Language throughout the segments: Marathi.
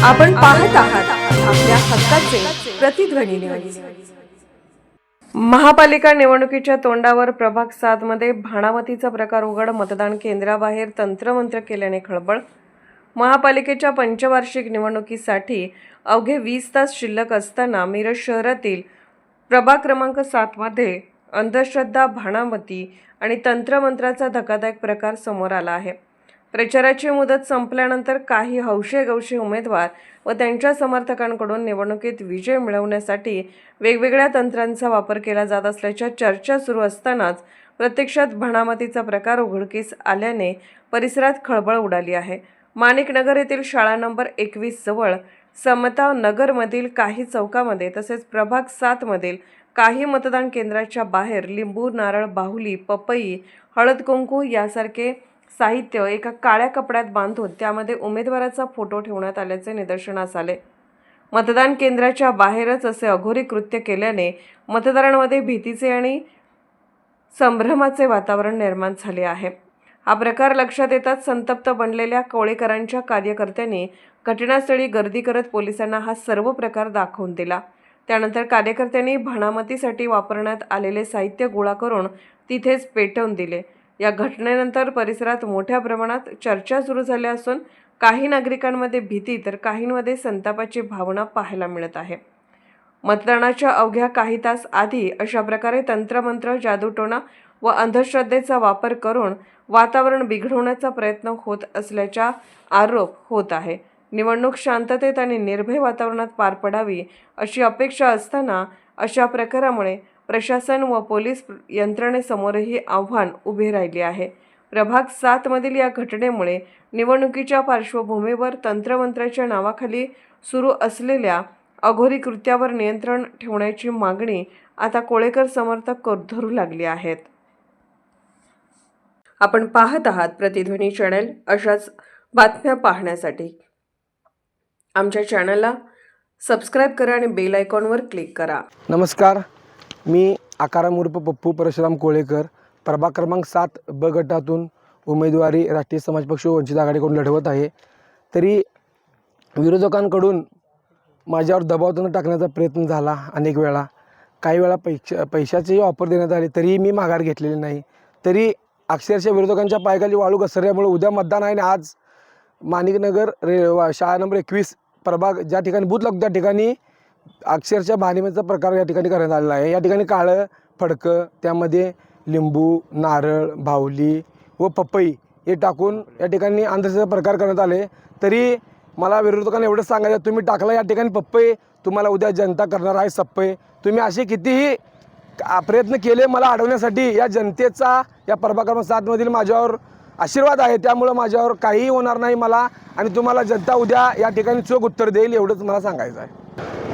आपण पाहत आहात आपल्या हक्काचे प्रतिध्वनी न्यूज। महापालिका निवडणुकीच्या तोंडावर प्रभाग 7 मध्ये भाणामतीचा प्रकार उघड, मतदान केंद्राबाहेर तंत्रमंत्र केल्याने खळबळ। महापालिकेच्या पंचवार्षिक निवडणुकीसाठी अवघे 20 तास शिल्लक असताना मिरज शहरातील प्रभाग क्रमांक 7 मध्ये अंधश्रद्धा, भाणामती आणि तंत्रमंत्राचा धक्कादायक प्रकार समोर आला आहे। प्रचाराची मुदत संपल्यानंतर काही हौशे-गवशे उमेदवार व त्यांच्या समर्थकांकडून निवडणुकीत विजय मिळवण्यासाठी वेगवेगळ्या तंत्रांचा वापर केला जात असल्याच्या चर्चा सुरू असतानाच प्रत्यक्षात भाणामतीचा प्रकार उघडकीस आल्याने परिसरात खळबळ उडाली आहे। माणिकनगर येथील शाळा नंबर 21 जवळ, समता नगरमधील काही चौकामध्ये तसेच प्रभाग 7 मधील काही मतदान केंद्राच्या बाहेर लिंबू, नारळ, बाहुली, पपई, हळद कुंकू यासारखे साहित्य एका काळ्या कपड्यात बांधून त्यामध्ये उमेदवाराचा फोटो ठेवण्यात आल्याचे निदर्शनास आले। मतदान केंद्राच्या बाहेरच असे अघोरी कृत्य केल्याने मतदारांमध्ये भीतीचे आणि संभ्रमाचे वातावरण निर्माण झाले आहे। हा प्रकार लक्षात येताच संतप्त बनलेल्या कोळेकरांच्या कार्यकर्त्यांनी घटनास्थळी गर्दी करत पोलिसांना हा सर्व प्रकार दाखवून दिला। त्यानंतर कार्यकर्त्यांनी भाणामतीसाठी वापरण्यात आलेले साहित्य गोळा करून तिथेच पेटवून दिले। या घटनेनंतर परिसरात मोठ्या प्रमाणात चर्चा सुरू झाल्या असून काही नागरिकांमध्ये भीती तर काहींमध्ये संतापाची भावना पाहायला मिळत आहे। मतदानाच्या अवघ्या काही तास आधी अशा प्रकारे तंत्रमंत्र, जादूटोणा व अंधश्रद्धेचा वापर करून वातावरण बिघडवण्याचा प्रयत्न होत असल्याचा आरोप होत आहे। निवडणूक शांततेत आणि निर्भय वातावरणात पार पडावी अशी अपेक्षा असताना अशा प्रकारामुळे प्रशासन व पोलीस यंत्रणेसमोरही आव्हान उभे राहिले आहे। प्रभाग 7 मधील या घटनेमुळे निवडणुकीच्या पार्श्वभूमीवर तंत्रमंत्राच्या नावाखाली सुरू असलेल्या अघोरी कृत्यावर नियंत्रण ठेवण्याची मागणी आता कोळेकर समर्थक धरू लागली आहेत। आपण पाहत आहात प्रतिध्वनी चॅनल। अशाच बातम्या पाहण्यासाठी आमच्या चॅनलला सबस्क्राईब करा आणि बेल आयकॉनवर क्लिक करा। नमस्कार, मी आकाराम उर्फ पप्पू परशुराम कोळेकर, प्रभाग क्रमांक 7 ब गटातून उमेदवारी राष्ट्रीय समाज पक्ष वंचित आघाडीकडून लढवत आहे। तरी विरोधकांकडून माझ्यावर दबाव टाकण्याचा प्रयत्न झाला अनेक वेळा, काही वेळा पैशाचेही ऑफर देण्यात आले, तरीही मी माघार घेतलेली नाही। तरी अक्षरशः विरोधकांच्या पायखाली वाळू घसरल्यामुळे उद्या मतदान आहे आणि आज माणिकनगर शाळा नंबर 21 प्रभाग ज्या ठिकाणी बूथ लागतो त्या ठिकाणी अक्षरशः भाणीमतीचा प्रकार या ठिकाणी करण्यात आलेला आहे। या ठिकाणी काळं फडकं, त्यामध्ये लिंबू, नारळ, बाहुली व पपई हे टाकून या ठिकाणी अंधश्रद्धेचा प्रकार करण्यात आले। तरी मला विरोधकांना एवढंच सांगायचं, तुम्ही टाकला या ठिकाणी पपई, तुम्हाला उद्या जनता करणार आहे सप्पई। तुम्ही असे कितीही प्रयत्न केले मला अडवण्यासाठी, या जनतेचा या प्रभाग क्रमांक 7 मधील माझ्यावर आशीर्वाद आहे, त्यामुळे माझ्यावर काहीही होणार नाही मला, आणि तुम्हाला जनता उद्या या ठिकाणी चोख उत्तर देईल एवढंच मला सांगायचं आहे।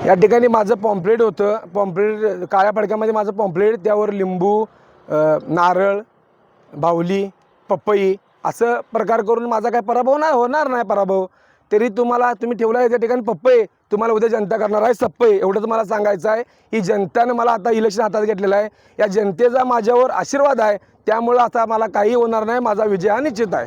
या ठिकाणी माझं पॉम्पलेट होतं, पॉम्पलेट काळ्या फडक्यामध्ये माझं पॉम्पलेट, त्यावर लिंबू, नारळ, बाहुली, पपई असं प्रकार करून माझा काय पराभव होणार नाही पराभव। तरी तुम्ही ठेवला आहे त्या ठिकाणी पपई, तुम्हाला उद्या जनता करणार आहे सप्पई, एवढंच मला सांगायचं आहे। ही जनतेनं मला आता इलेक्शन हातात घेतलेलं आहे, या जनतेचा माझ्यावर आशीर्वाद आहे, त्यामुळे आता मला काही होणार नाही, माझा विजय हा निश्चित आहे।